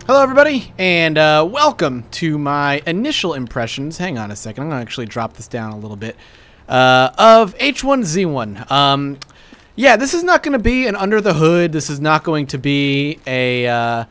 Hello everybody, and welcome to my initial impressions. Hang on a second, I'm going to actually drop this down a little bit, of H1Z1. Yeah, this is not going to be an under the hood. This is not going to be a,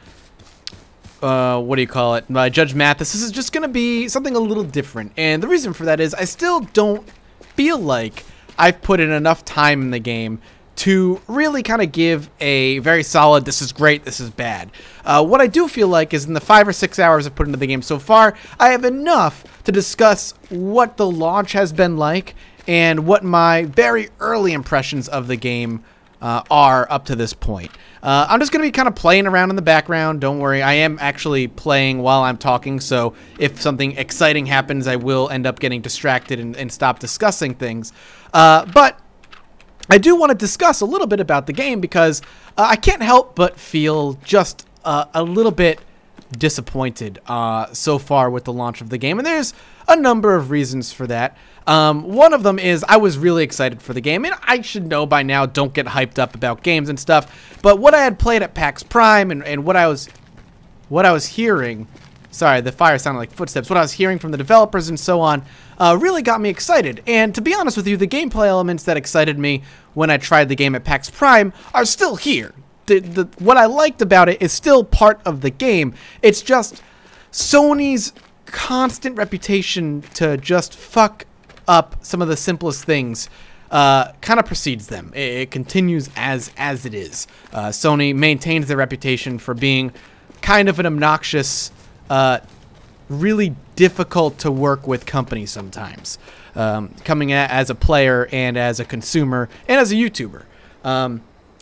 what do you call it, Judge Mathis. This is just going to be something a little different, and the reason for that is I still don't feel like I've put in enough time in the game to really kind of give a very solid, this is great, this is bad. What I do feel like is in the 5 or 6 hours I've put into the game so far, I have enough to discuss what the launch has been like and what my very early impressions of the game are up to this point. I'm just going to be kind of playing around in the background. Don't worry, I am actually playing while I'm talking, so if something exciting happens, I will end up getting distracted and stop discussing things. But I do want to discuss a little bit about the game because I can't help but feel just a little bit disappointed so far with the launch of the game, and there's a number of reasons for that. One of them is I was really excited for the game, and I should know by now, don't get hyped up about games and stuff, but what I had played at PAX Prime and what I was hearing, sorry, the fire sounded like footsteps, what I was hearing from the developers and so on, really got me excited. And to be honest with you, the gameplay elements that excited me when I tried the game at PAX Prime are still here. What I liked about it is still part of the game. It's just Sony's constant reputation to just fuck up some of the simplest things kind of precedes them. It continues as it is. Sony maintains their reputation for being kind of an obnoxious, really difficult to work with company sometimes, coming as a player and as a consumer and as a YouTuber.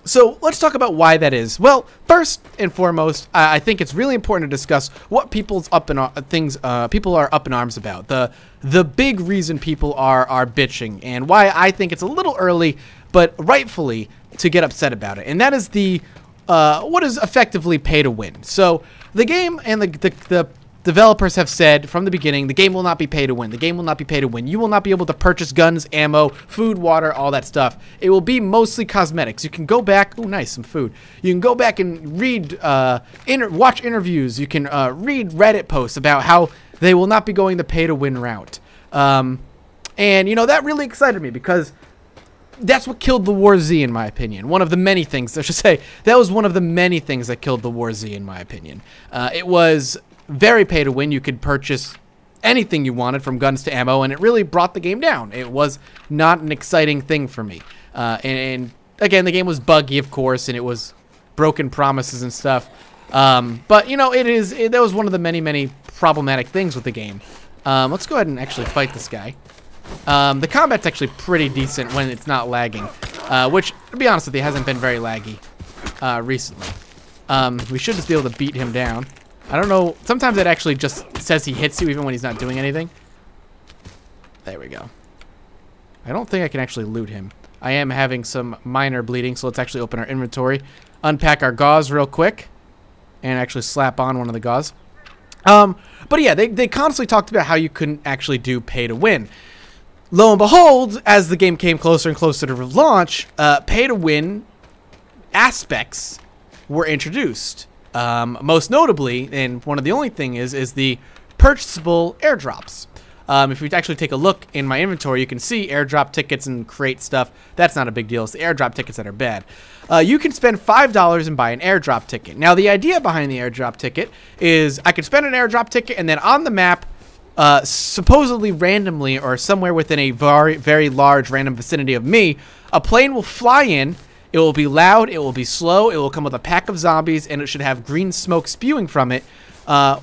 So let's talk about why that is. Well, first and foremost, I think it's really important to discuss what people's people are up in arms about. The big reason people are bitching, and why I think it's a little early, but rightfully, to get upset about it. And that is the what is effectively pay to win. So the game and the developers have said from the beginning, the game will not be pay to win. The game will not be pay to win. You will not be able to purchase guns, ammo, food, water, all that stuff. It will be mostly cosmetics. You can go back, oh nice, some food. You can go back and read, watch interviews. You can read Reddit posts about how they will not be going the pay to win route. And you know, that really excited me because that's what killed the War Z, in my opinion. One of the many things, I should say, that was one of the many things that killed the War Z, in my opinion. It was very pay to win. You could purchase anything you wanted from guns to ammo, and it really brought the game down. It was not an exciting thing for me. And again, the game was buggy, of course, and it was broken promises and stuff. But you know, that was one of the many problematic things with the game. Let's go ahead and actually fight this guy. The combat's actually pretty decent when it's not lagging, which, to be honest with you, hasn't been very laggy recently. We should just be able to beat him down. I don't know, sometimes it actually just says he hits you even when he's not doing anything. There we go. I don't think I can actually loot him. I am having some minor bleeding, so let's actually open our inventory, unpack our gauze real quick, and actually slap on one of the gauze. But yeah, they constantly talked about how you couldn't actually do pay to win. Lo and behold, as the game came closer and closer to launch, pay to win aspects were introduced. Most notably, and one of the only thing is the purchasable airdrops. If we actually take a look in my inventory, you can see airdrop tickets and crate stuff. That's not a big deal. It's the airdrop tickets that are bad. You can spend $5 and buy an airdrop ticket. Now, the idea behind the airdrop ticket is I could spend an airdrop ticket, and then on the map, supposedly randomly or somewhere within a very large random vicinity of me, a plane will fly in. It will be loud, it will be slow, it will come with a pack of zombies, and it should have green smoke spewing from it,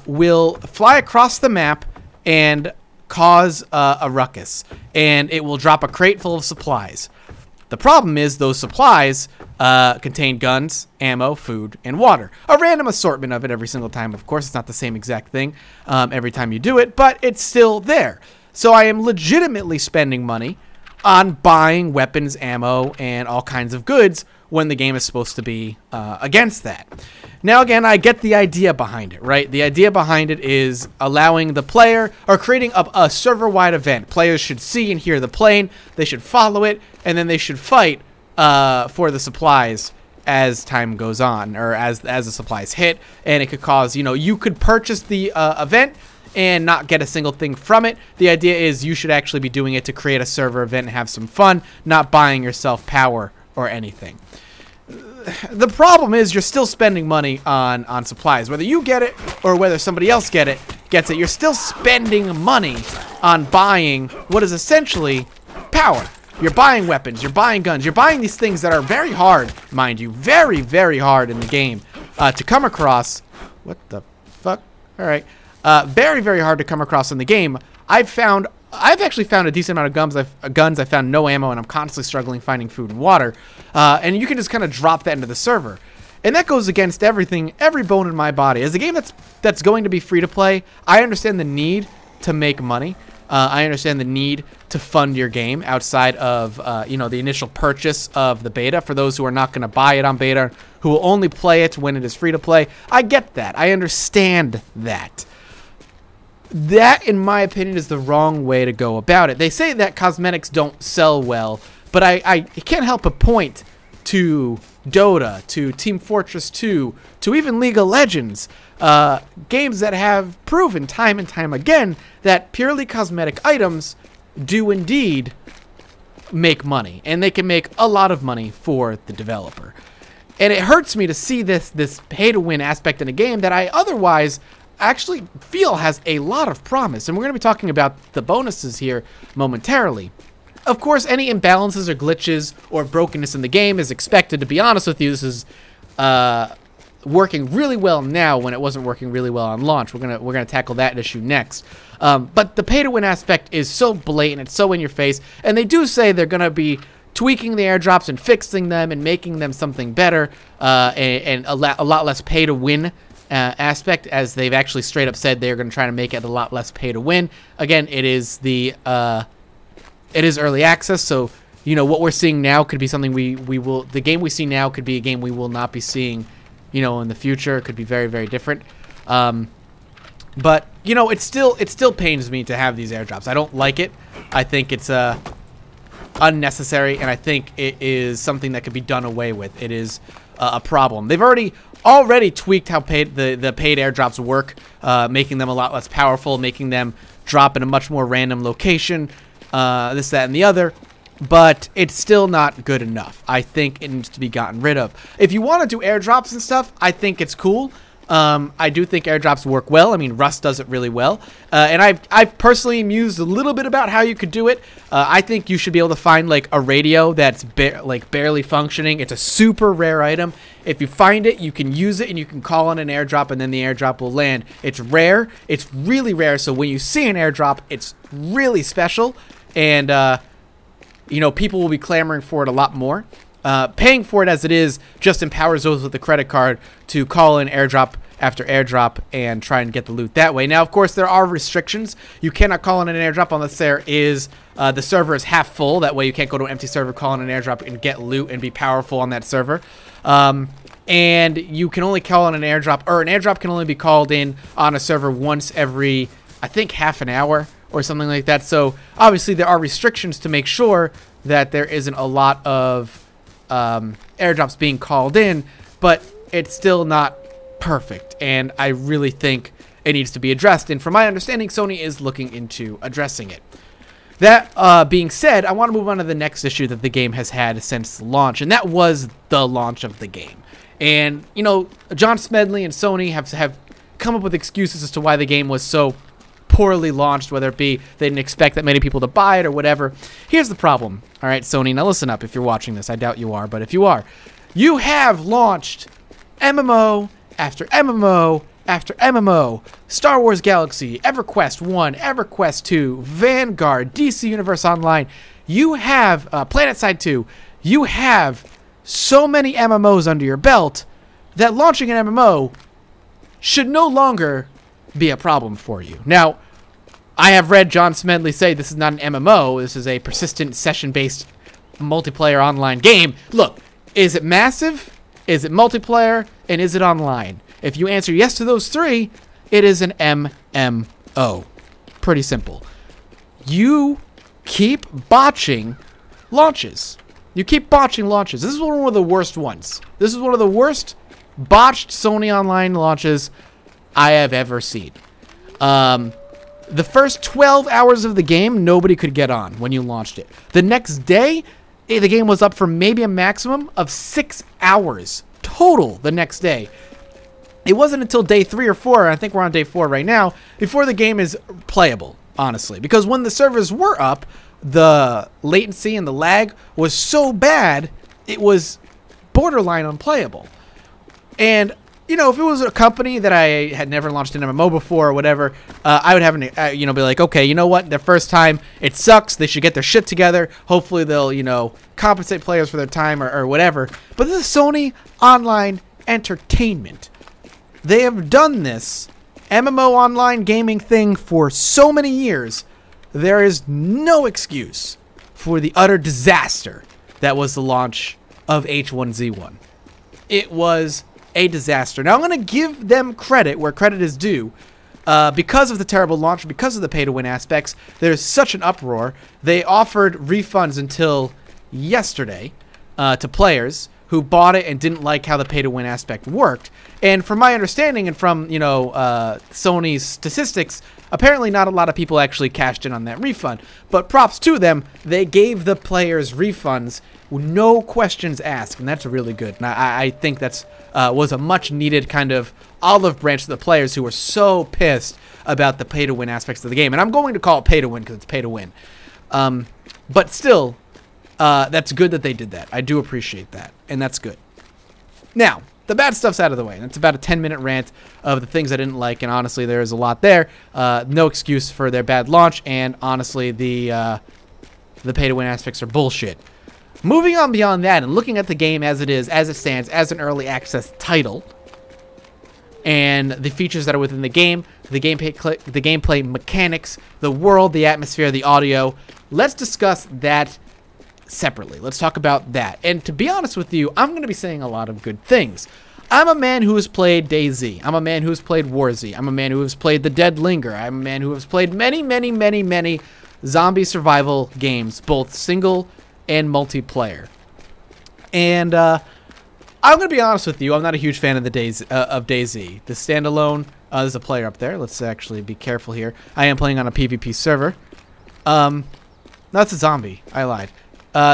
will fly across the map and cause a ruckus, and it will drop a crate full of supplies. The problem is those supplies contain guns, ammo, food, and water. A random assortment of it every single time. Of course, it's not the same exact thing every time you do it, but it's still there. So I am legitimately spending money on buying weapons, ammo, and all kinds of goods when the game is supposed to be against that. Now, again, I get the idea behind it, right? The idea behind it is allowing the player, or creating a server-wide event. Players should see and hear the plane, they should follow it, and then they should fight for the supplies as time goes on, or as the supplies hit, and it could cause, you could purchase the event and not get a single thing from it. The idea is you should actually be doing it to create a server event and have some fun, not buying yourself power or anything. The problem is you're still spending money on supplies. Whether you get it or whether somebody else gets it, you're still spending money on buying what is essentially power. You're buying weapons, you're buying guns, you're buying these things that are very hard, mind you, very, very hard in the game to come across. What the fuck? All right. Very, very hard to come across in the game. I've actually found a decent amount of guns. I found no ammo, and I'm constantly struggling finding food and water. And you can just kind of drop that into the server. And that goes against everything, every bone in my body. As a game that's going to be free to play, I understand the need to make money. I understand the need to fund your game outside of, the initial purchase of the beta. For those who are not going to buy it on beta, who will only play it when it is free to play, I get that. I understand that. That, in my opinion, is the wrong way to go about it. They say that cosmetics don't sell well, but I can't help but point to Dota, to Team Fortress 2, to even League of Legends, games that have proven time and time again that purely cosmetic items do indeed make money, and they can make a lot of money for the developer. And it hurts me to see this pay-to-win aspect in a game that I otherwise actually feel has a lot of promise, and we're going to be talking about the bonuses here momentarily. Of course, any imbalances or glitches or brokenness in the game is expected. To be honest with you, this is working really well now when it wasn't working really well on launch. We're gonna tackle that issue next. But the pay-to-win aspect is so blatant, it's so in your face, and they do say they're gonna be tweaking the airdrops and fixing them and making them something better, and a lot less pay-to-win aspect, as they've actually straight up said they're going to try to make it a lot less pay to win. Again, it is early access, so what we're seeing now could be something the game we see now could be a game we will not be seeing in the future. It could be very, very different. But it still pains me to have these airdrops. I don't like it. I think it's unnecessary, and I think it is something that could be done away with. It is a problem. They've already tweaked how the paid airdrops work, making them a lot less powerful, making them drop in a much more random location, this, that, and the other, but it's still not good enough. I think it needs to be gotten rid of. If you want to do airdrops and stuff, I think it's cool. I do think airdrops work well. I mean, Rust does it really well. And I've personally mused a little bit about how you could do it. I think you should be able to find, like, a radio that's barely functioning. It's a super rare item. If you find it, you can use it, and you can call on an airdrop, and then the airdrop will land. It's rare. It's really rare. So when you see an airdrop, it's really special. And, people will be clamoring for it a lot more. Paying for it as it is just empowers those with the credit card to call in airdrop after airdrop and try and get the loot that way. Now, of course, there are restrictions. You cannot call in an airdrop unless there is the server is half full. That way you can't go to an empty server, call in an airdrop, and get loot and be powerful on that server. And you can only call in an airdrop, or an airdrop can only be called in on a server once every, I think, half an hour or something like that. So obviously there are restrictions to make sure that there isn't a lot of airdrops being called in, but it's still not perfect, and I really think it needs to be addressed, and from my understanding, Sony is looking into addressing it. That being said, I want to move on to the next issue that the game has had since launch, and that was the launch of the game. And, John Smedley and Sony have come up with excuses as to why the game was so poorly launched, whether it be they didn't expect that many people to buy it or whatever. Here's the problem. All right, Sony, now listen up if you're watching this. I doubt you are, but if you are, you have launched MMO after MMO after MMO. Star Wars Galaxy, EverQuest 1, EverQuest 2, Vanguard, DC Universe Online. You have PlanetSide 2. You have so many MMOs under your belt that launching an MMO should no longer be a problem for you. Now, I have read John Smedley say this is not an MMO. This is a persistent session-based multiplayer online game. Look, is it massive? Is it multiplayer? And is it online? If you answer yes to those three, it is an MMO. Pretty simple. You keep botching launches. You keep botching launches. This is one of the worst ones. This is one of the worst botched Sony Online launches I have ever seen. The first 12 hours of the game, nobody could get on when you launched it. The next day, the game was up for maybe a maximum of 6 hours total the next day. It wasn't until day 3 or 4, I think we're on day 4 right now, before the game is playable, honestly. Because when the servers were up, the latency and the lag was so bad, it was borderline unplayable. And, you know, if it was a company that I had never launched an MMO before or whatever, I would have, you know, be like, okay, you know what? Their first time, it sucks. They should get their shit together. Hopefully they'll, you know, compensate players for their time or whatever. But this is Sony Online Entertainment. They have done this MMO online gaming thing for so many years. There is no excuse for the utter disaster that was the launch of H1Z1. It was a disaster. Now, I'm going to give them credit where credit is due. Because of the terrible launch, because of the pay-to-win aspects, there's such an uproar. They offered refunds until yesterday to players who bought it and didn't like how the pay-to-win aspect worked. And from my understanding and from, you know, Sony's statistics, apparently not a lot of people actually cashed in on that refund. But props to them, they gave the players refunds, no questions asked, and that's really good. And I think that's was a much-needed kind of olive branch to the players who were so pissed about the pay-to-win aspects of the game. And I'm going to call it pay-to-win because it's pay-to-win. But still, that's good that they did that. I do appreciate that, and that's good. Now, the bad stuff's out of the way. And it's about a 10-minute rant of the things I didn't like, and honestly, there is a lot there. No excuse for their bad launch, and honestly, the pay-to-win aspects are bullshit. Moving on beyond that and looking at the game as it is, as it stands, as an early access title, and the features that are within the game, the gameplay mechanics, the world, the atmosphere, the audio, let's discuss that separately. Let's talk about that. And to be honest with you, I'm going to be saying a lot of good things. I'm a man who has played DayZ. I'm a man who has played WarZ. I'm a man who has played The Dead Linger. I'm a man who has played many, many, many, many zombie survival games, both single and multiplayer. And I'm going to be honest with you, I'm not a huge fan of the DayZ. The standalone, there's a player up there. Let's actually be careful here. I am playing on a PvP server. That's a zombie. I lied.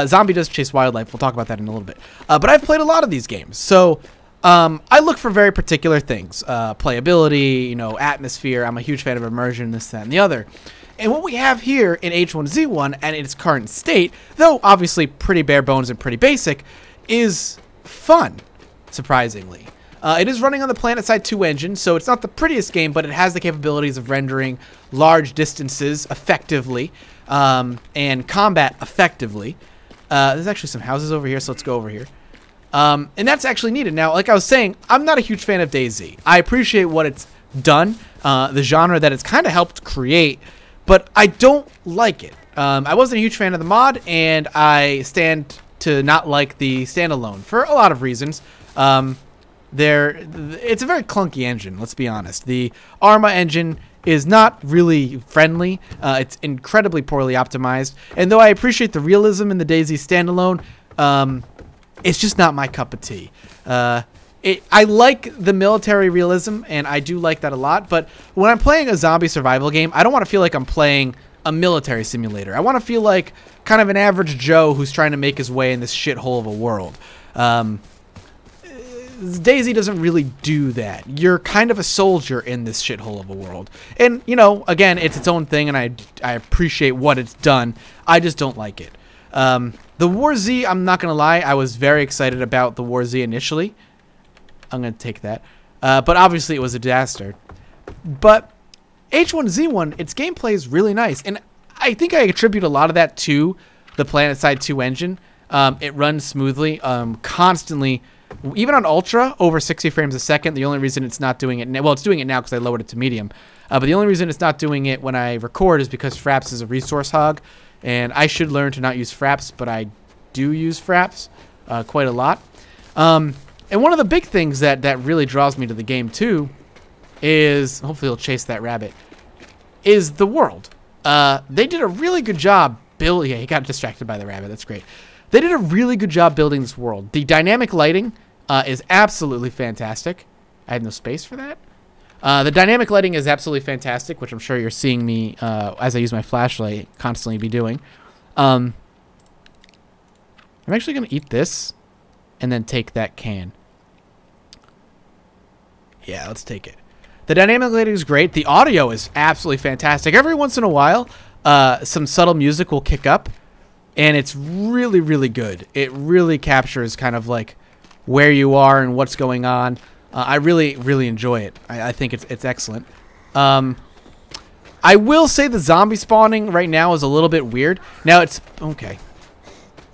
Zombie does chase wildlife. We'll talk about that in a little bit. But I've played a lot of these games. So I look for very particular things. Playability, you know, atmosphere. I'm a huge fan of immersion, this, that, and the other. And what we have here in H1Z1 and in its current state, though obviously pretty bare bones and pretty basic, is fun, surprisingly. It is running on the PlanetSide 2 engine, so it's not the prettiest game, but it has the capabilities of rendering large distances effectively and combat effectively. There's actually some houses over here, so let's go over here. And that's actually needed. Now, like I was saying, I'm not a huge fan of DayZ. I appreciate what it's done, the genre that it's kind of helped create, but I don't like it. I wasn't a huge fan of the mod, and I stand to not like the standalone for a lot of reasons. It's a very clunky engine, let's be honest. The Arma engine is not really friendly. It's incredibly poorly optimized. And though I appreciate the realism in the DayZ standalone, it's just not my cup of tea. I like the military realism, and I do like that a lot. But when I'm playing a zombie survival game, I don't want to feel like I'm playing a military simulator. I want to feel like kind of an average Joe who's trying to make his way in this shithole of a world. DayZ doesn't really do that. You're kind of a soldier in this shithole of a world. And, you know, again, it's its own thing, and I appreciate what it's done. I just don't like it. The WarZ, I'm not going to lie, I was very excited about the WarZ initially. I'm going to take that. But obviously it was a disaster. But H1Z1, its gameplay is really nice. And I think I attribute a lot of that to the PlanetSide 2 engine. It runs smoothly, constantly. Even on Ultra, over 60 frames a second. The only reason it's not doing it... Well, it's doing it now because I lowered it to medium. But the only reason it's not doing it when I record is because Fraps is a resource hog. And I should learn to not use Fraps, but I do use Fraps quite a lot. And one of the big things that really draws me to the game, too, is... Hopefully it'll chase that rabbit. Is the world. They did a really good job building... Yeah, he got distracted by the rabbit. That's great. They did a really good job building this world. The dynamic lighting is absolutely fantastic. I had no space for that. The dynamic lighting is absolutely fantastic, which I'm sure you're seeing me, as I use my flashlight, constantly be doing. I'm actually going to eat this and then take that can. Yeah, let's take it. The dynamic lighting is great. The audio is absolutely fantastic. Every once in a while, some subtle music will kick up, and it's really, really good. It really captures kind of like where you are and what's going on. I really, really enjoy it. I think it's excellent. I will say the zombie spawning right now is a little bit weird. Now it's okay.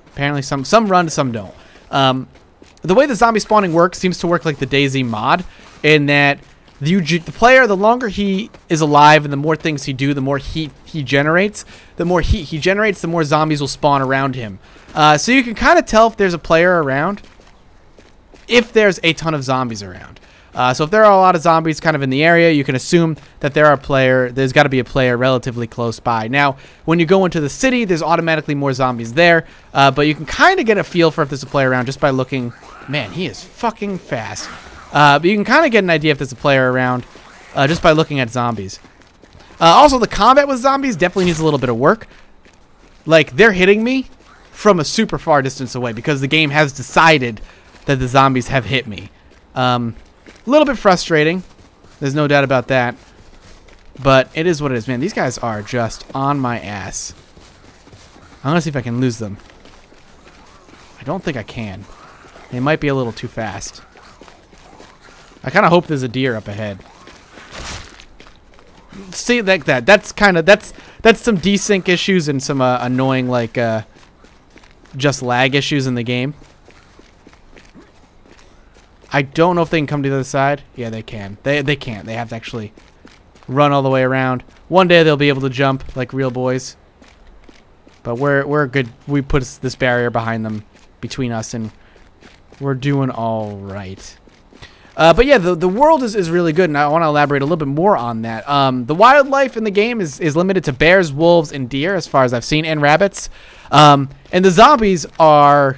Apparently some run, some don't. The way the zombie spawning works seems to work like the DayZ mod, in that the player, the longer he is alive and the more things he do, the more heat he generates. The more heat he generates, the more zombies will spawn around him. So you can kind of tell if there's a player around if there's a ton of zombies around. So if there are a lot of zombies kind of in the area, you can assume that there's got to be a player relatively close by. Now, when you go into the city, there's automatically more zombies there, but you can kind of get a feel for if there's a player around just by looking. Man, he is fucking fast. But you can kind of get an idea if there's a player around just by looking at zombies. Also, the combat with zombies definitely needs a little bit of work. Like, they're hitting me from a super far distance away because the game has decided that the zombies have hit me. A little bit frustrating. There's no doubt about that. But it is what it is, man. These guys are just on my ass. I'm going to see if I can lose them. I don't think I can. They might be a little too fast. I kind of hope there's a deer up ahead. See, like that. That's some desync issues and some annoying, like, just lag issues in the game. I don't know if they can come to the other side. Yeah, they can. They can't. They have to actually run all the way around. One day they'll be able to jump like real boys. But we're good. We put this barrier behind them, between us, and we're doing all right. But yeah, the world is really good, and I want to elaborate a little bit more on that. The wildlife in the game is limited to bears, wolves, and deer, as far as I've seen, and rabbits. And the zombies are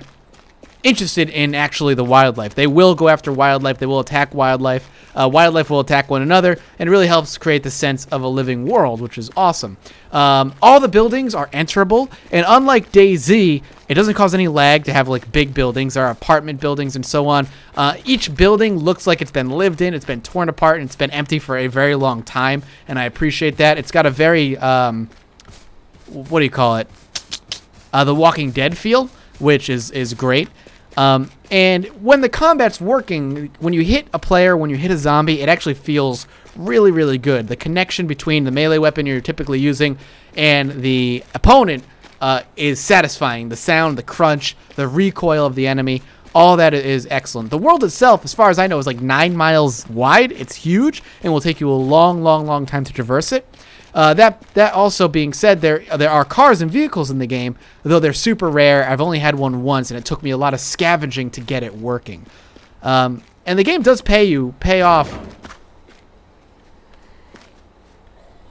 interested in actually the wildlife. They will go after wildlife. They will attack wildlife. Wildlife will attack one another, and it really helps create the sense of a living world, which is awesome. All the buildings are enterable, and unlike DayZ, it doesn't cause any lag to have like big buildings. There are apartment buildings and so on. Each building looks like it's been lived in. It's been torn apart, and it's been empty for a very long time, and I appreciate that. It's got a very, what do you call it? The Walking Dead feel, which is great. And when the combat's working, when you hit a player, when you hit a zombie, it actually feels really, really good. The connection between the melee weapon you're typically using and the opponent is satisfying. The sound, the crunch, the recoil of the enemy, all that is excellent. The world itself, as far as I know, is like 9 miles wide. It's huge and will take you a long, long, long time to traverse it. That also being said, there are cars and vehicles in the game, though they're super rare. I've only had one once, and it took me a lot of scavenging to get it working. And the game does pay off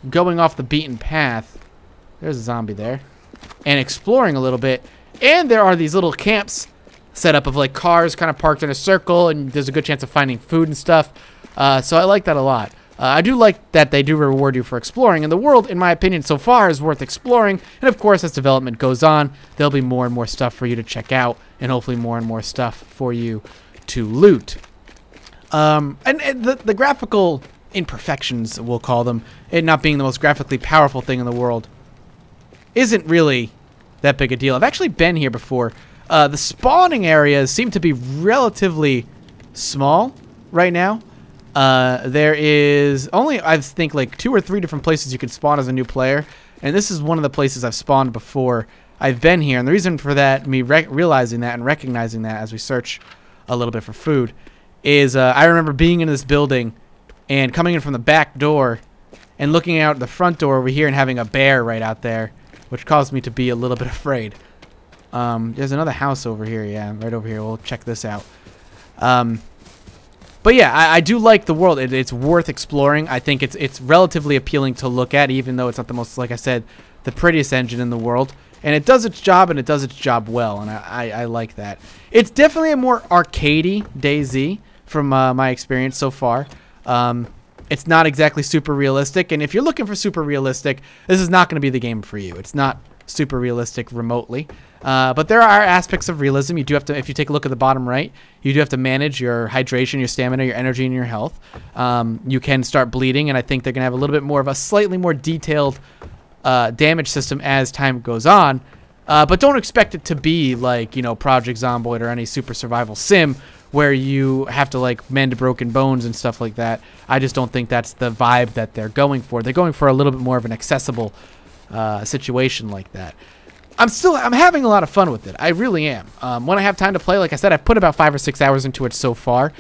going off the beaten path. There's a zombie there. And exploring a little bit. And there are these little camps set up of like cars kind of parked in a circle, and there's a good chance of finding food and stuff. So I like that a lot. I do like that they do reward you for exploring, and the world, in my opinion, so far is worth exploring. And of course, as development goes on, there'll be more and more stuff for you to check out, and hopefully more and more stuff for you to loot. And the graphical imperfections, we'll call them, it not being the most graphically powerful thing in the world, isn't really that big a deal. I've actually been here before. The spawning areas seem to be relatively small right now. There is only, I think, like 2 or 3 different places you can spawn as a new player, and this is one of the places I've spawned before I've been here. And the reason for that, me realizing that and recognizing that as we search a little bit for food, is I remember being in this building and coming in from the back door and looking out the front door over here and having a bear right out there, which caused me to be a little bit afraid. There's another house over here, yeah, right over here. We'll check this out. But yeah, I do like the world. It's worth exploring. I think it's relatively appealing to look at, even though it's not the most, like I said, the prettiest engine in the world. And it does its job, and it does its job well, and I like that. It's definitely a more arcadey DayZ from my experience so far. It's not exactly super realistic, and if you're looking for super realistic, this is not going to be the game for you. It's not super realistic remotely. But there are aspects of realism. You do have to, if you take a look at the bottom right, you do have to manage your hydration, your stamina, your energy, and your health. You can start bleeding, and I think they're going to have a little bit more of a slightly more detailed damage system as time goes on. But don't expect it to be like, you know, Project Zomboid or any super survival sim where you have to like mend broken bones and stuff like that. I just don't think that's the vibe that they're going for. They're going for a little bit more of an accessible situation like that. I'm having a lot of fun with it. I really am. When I have time to play, like I said, I've put about 5 or 6 hours into it so far.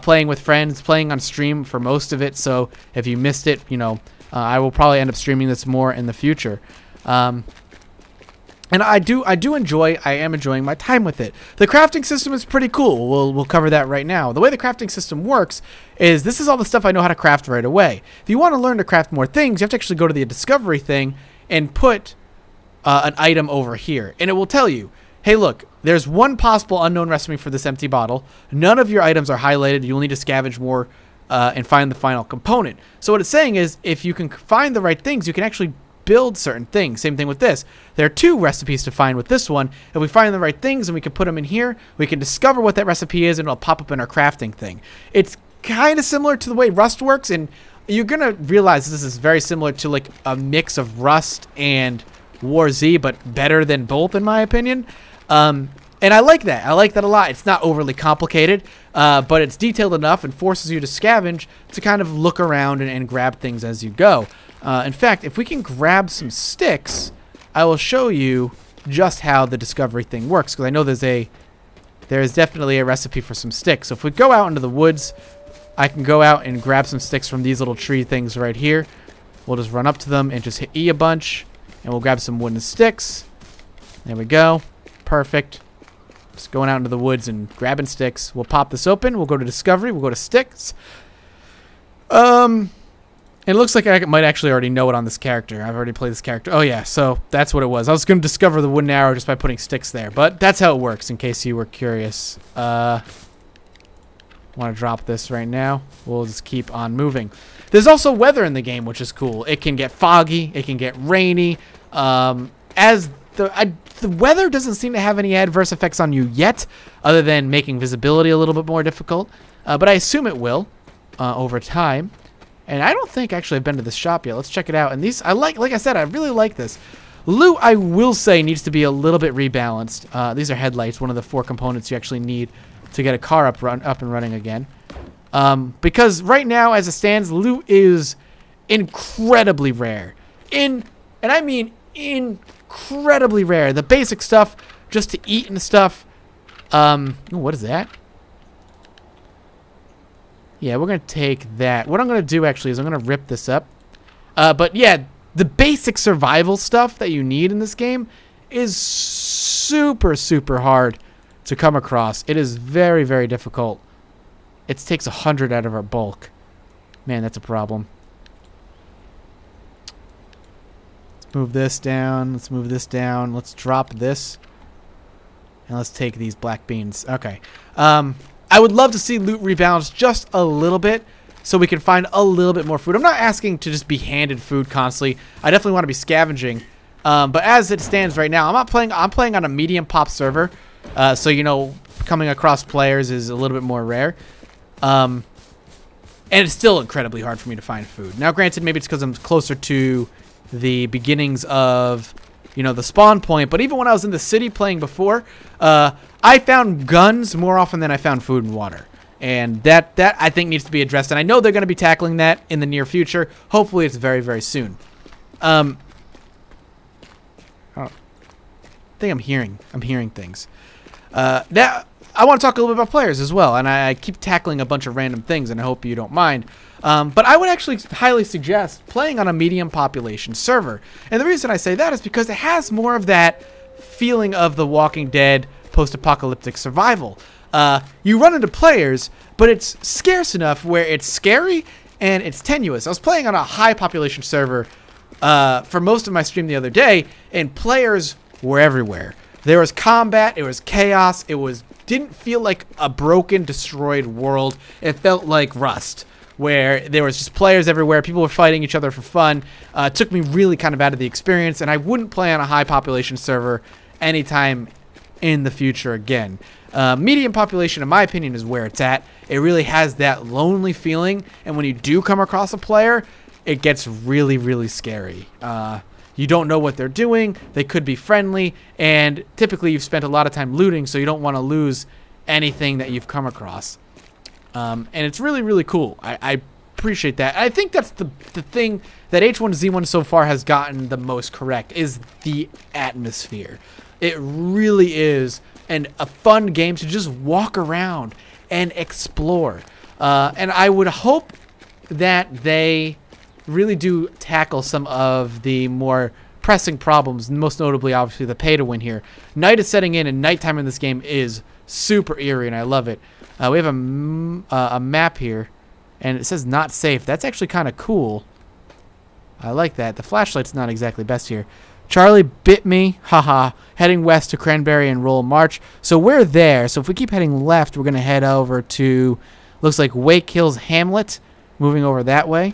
Playing with friends, playing on stream for most of it. So if you missed it, you know, I will probably end up streaming this more in the future. And I am enjoying my time with it. The crafting system is pretty cool. We'll cover that right now. The way the crafting system works is this is all the stuff I know how to craft right away. If you want to learn to craft more things, you have to actually go to the discovery thing and put an item over here. And it will tell you, hey, look, there's one possible unknown recipe for this empty bottle. None of your items are highlighted. You'll need to scavenge more and find the final component. So what it's saying is if you can find the right things, you can actually build certain things. Same thing with this. There are 2 recipes to find with this one. If we find the right things and we can put them in here, we can discover what that recipe is and it'll pop up in our crafting thing. It's kind of similar to the way Rust works, and you're going to realize this is very similar to like a mix of Rust and War Z, but better than both in my opinion. And I like that. I like that a lot. It's not overly complicated, but it's detailed enough and forces you to scavenge to kind of look around and grab things as you go. In fact, if we can grab some sticks, I will show you just how the discovery thing works, because I know there is definitely a recipe for some sticks. So if we go out into the woods, I can go out and grab some sticks from these little tree things right here. We'll just run up to them and just hit E a bunch, and we'll grab some wooden sticks. There we go. Perfect. Just going out into the woods and grabbing sticks. We'll pop this open. We'll go to discovery. We'll go to sticks. It looks like I might actually already know it on this character. I've already played this character. Oh, yeah, so that's what it was. I was going to discover the wooden arrow just by putting sticks there, but that's how it works, in case you were curious. Want to drop this right now. We'll just keep on moving. There's also weather in the game, which is cool. It can get foggy. It can get rainy. The weather doesn't seem to have any adverse effects on you yet, other than making visibility a little bit more difficult. But I assume it will over time. And I don't think actually I've been to this shop yet. Let's check it out. And these, like I said, I really like this. Loot, I will say, needs to be a little bit rebalanced. These are headlights, one of the 4 components you actually need to get a car up and running again. Because right now, as it stands, loot is incredibly rare. And I mean incredibly rare. The basic stuff, just to eat and stuff. Ooh, what is that? Yeah, we're going to take that. What I'm going to do, actually, is I'm going to rip this up. But, yeah, the basic survival stuff that you need in this game is super, super hard to come across. It is very, very difficult. It takes 100 out of our bulk. Man, that's a problem. Let's move this down. Let's move this down. Let's drop this. And let's take these black beans. Okay. I would love to see loot rebalance just a little bit so we can find a little bit more food. I'm not asking to just be handed food constantly. I definitely want to be scavenging. But as it stands right now, I'm playing on a medium pop server. So, you know, coming across players is a little bit more rare. And it's still incredibly hard for me to find food. Now, granted, maybe it's because I'm closer to the beginnings of, you know, the spawn point. But even when I was in the city playing before, I found guns more often than I found food and water. And that I think needs to be addressed. And I know they're going to be tackling that in the near future. Hopefully it's very, very soon. I think I'm hearing things. Now, I want to talk a little bit about players as well. And I keep tackling a bunch of random things, and I hope you don't mind. But I would actually highly suggest playing on a medium population server. And the reason I say that is because it has more of that feeling of The Walking Dead post-apocalyptic survival. You run into players, but it's scarce enough where it's scary and it's tenuous. I was playing on a high population server for most of my stream the other day, and players were everywhere. There was combat, it was chaos, didn't feel like a broken, destroyed world. It felt like Rust, where there was just players everywhere, people were fighting each other for fun. It took me really kind of out of the experience, and I wouldn't play on a high population server anytime in the future again. Medium population, in my opinion, is where it's at. It really has that lonely feeling, and when you do come across a player, it gets really, really scary. You don't know what they're doing. They could be friendly, and typically you've spent a lot of time looting, so you don't want to lose anything that you've come across. And it's really, really cool. I appreciate that. I think that's the thing that H1Z1 so far has gotten the most correct, is the atmosphere. It really is a fun game to just walk around and explore. And I would hope that they really do tackle some of the more pressing problems, most notably, obviously, the pay-to-win here. Night is setting in, and nighttime in this game is super eerie, and I love it. We have a map here, and it says not safe. That's actually kind of cool. I like that. The flashlight's not exactly best here. Charlie bit me, haha, heading west to Cranberry and Roll March. So we're there. So if we keep heading left, we're going to head over to, looks like Wake Hills Hamlet, moving over that way.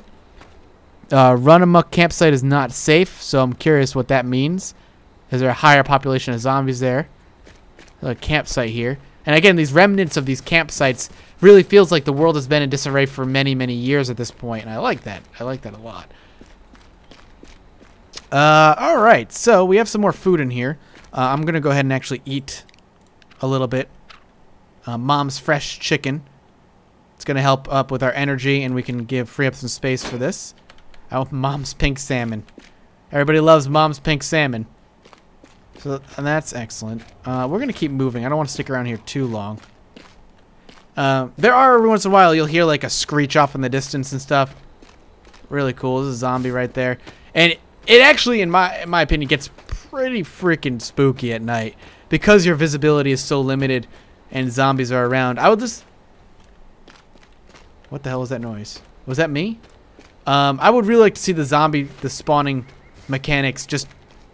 Run Amok campsite is not safe, so I'm curious what that means. Is there a higher population of zombies there? A campsite here. And again, these remnants of these campsites really feels like the world has been in disarray for many, many years at this point, and I like that. I like that a lot. Alright, so we have some more food in here. I'm going to go ahead and actually eat a little bit. Mom's fresh chicken. It's going to help up with our energy, and we can free up some space for this. Oh, Mom's pink salmon. Everybody loves Mom's pink salmon. So, and that's excellent. We're going to keep moving. I don't want to stick around here too long. There are, every once in a while, you'll hear like a screech off in the distance and stuff. Really cool. There's a zombie right there. And it actually, in my opinion, gets pretty freaking spooky at night. Because your visibility is so limited and zombies are around. I would just... What the hell was that noise? Was that me? I would really like to see the spawning mechanics just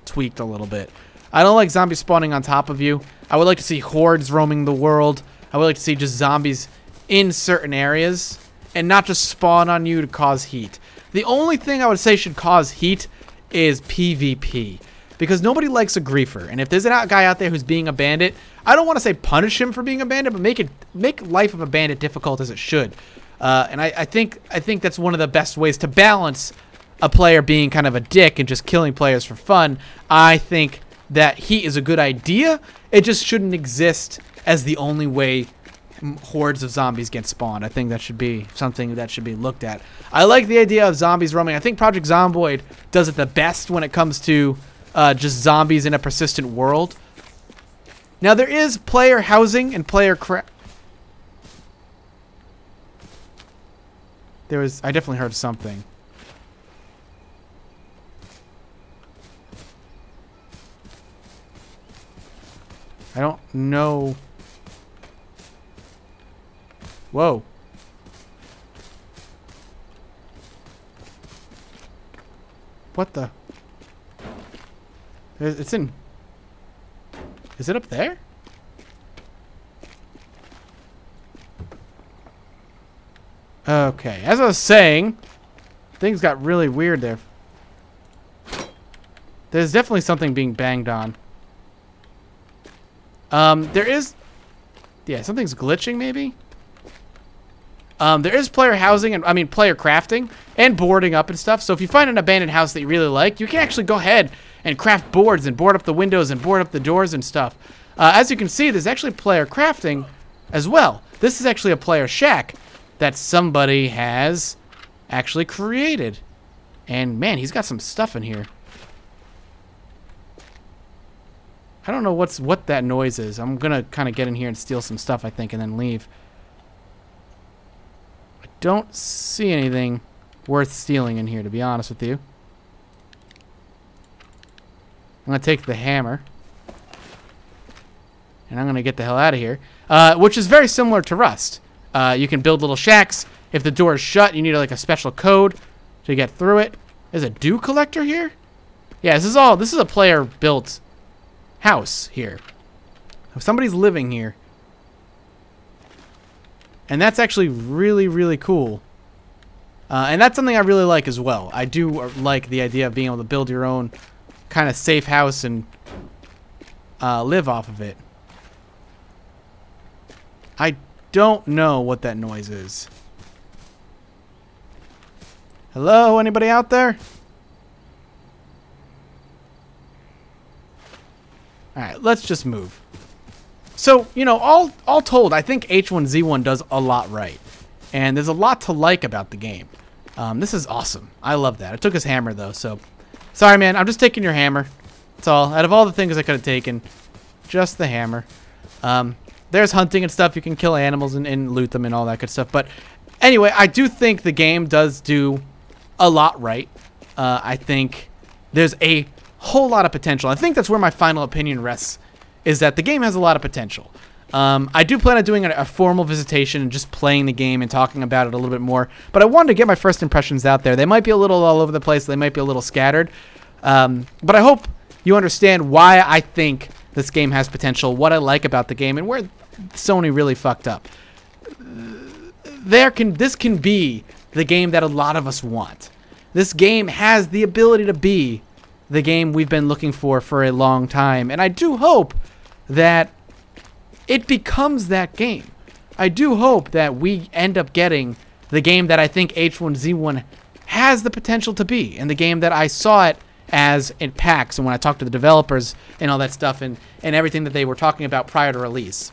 tweaked a little bit. I don't like zombies spawning on top of you. I would like to see hordes roaming the world. I would like to see just zombies in certain areas and not just spawn on you to cause heat. The only thing I would say should cause heat is PvP, because nobody likes a griefer. And if there's a guy out there who's being a bandit, I don't want to say punish him for being a bandit, but make life of a bandit difficult as it should. And I think that's one of the best ways to balance a player being kind of a dick and just killing players for fun. I think that heat is a good idea. It just shouldn't exist as the only way hordes of zombies get spawned. I think that should be something that should be looked at. I like the idea of zombies roaming. I think Project Zomboid does it the best when it comes to just zombies in a persistent world. Now, there is player housing and player I definitely heard something. I don't know. Whoa. What the? It's in... Is it up there? Okay, as I was saying, things got really weird there. There's definitely something being banged on. There is... Yeah, something's glitching, maybe? There is player housing, and player crafting, and boarding up and stuff. So if you find an abandoned house that you really like, you can actually go ahead and craft boards and board up the windows and board up the doors and stuff. As you can see, there's actually player crafting as well. This is actually a player shack that somebody has actually created. And man, he's got some stuff in here. I don't know what that noise is. I'm gonna kind of get in here and steal some stuff, I think, and then leave. I don't see anything worth stealing in here, to be honest with you. I'm gonna take the hammer. And I'm gonna get the hell out of here. Which is very similar to Rust. You can build little shacks. If the door is shut, you need like a special code to get through it. There's a dew collector here? Yeah, this is a player built house here. Somebody's living here. And that's actually really, really cool. And that's something I really like as well. I do like the idea of being able to build your own kind of safe house and live off of it. I don't know what that noise is. Hello, anybody out there? Alright, let's just move. So, you know, all told, I think H1Z1 does a lot right. And there's a lot to like about the game. This is awesome. I love that. I took his hammer, though, so... Sorry, man. I'm just taking your hammer. That's all. Out of all the things I could have taken, just the hammer. There's hunting and stuff. You can kill animals and loot them and all that good stuff. But anyway, I do think the game does do a lot right. I think there's a whole lot of potential. I think that's where my final opinion rests, is that the game has a lot of potential. I do plan on doing a formal visitation and just playing the game and talking about it a little bit more. But I wanted to get my first impressions out there. They might be a little all over the place. They might be a little scattered. But I hope you understand why I think this game has potential, what I like about the game, and where Sony really fucked up. This can be the game that a lot of us want. This game has the ability to be the game we've been looking for a long time. And I do hope that it becomes that game. I do hope that we end up getting the game that I think H1Z1 has the potential to be, and the game that I saw it as in PAX and when I talked to the developers and all that stuff and everything that they were talking about prior to release.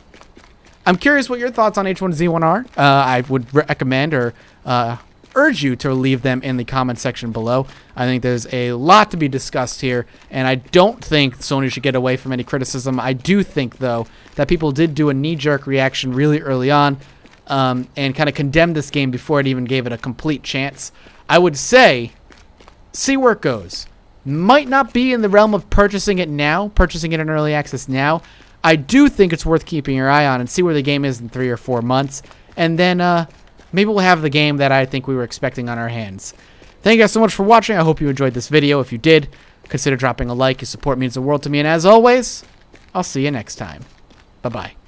I'm curious what your thoughts on H1Z1 are. I would recommend or urge you to leave them in the comment section below. I think there's a lot to be discussed here, and I don't think Sony should get away from any criticism. I do think, though, that people did do a knee-jerk reaction really early on and kind of condemned this game before it even gave it a complete chance. I would say, see where it goes. Might not be in the realm of purchasing it now, purchasing it in early access now. I do think it's worth keeping your eye on and see where the game is in 3 or 4 months. And then maybe we'll have the game that I think we were expecting on our hands. Thank you guys so much for watching. I hope you enjoyed this video. If you did, consider dropping a like. Your support means the world to me. And as always, I'll see you next time. Bye-bye.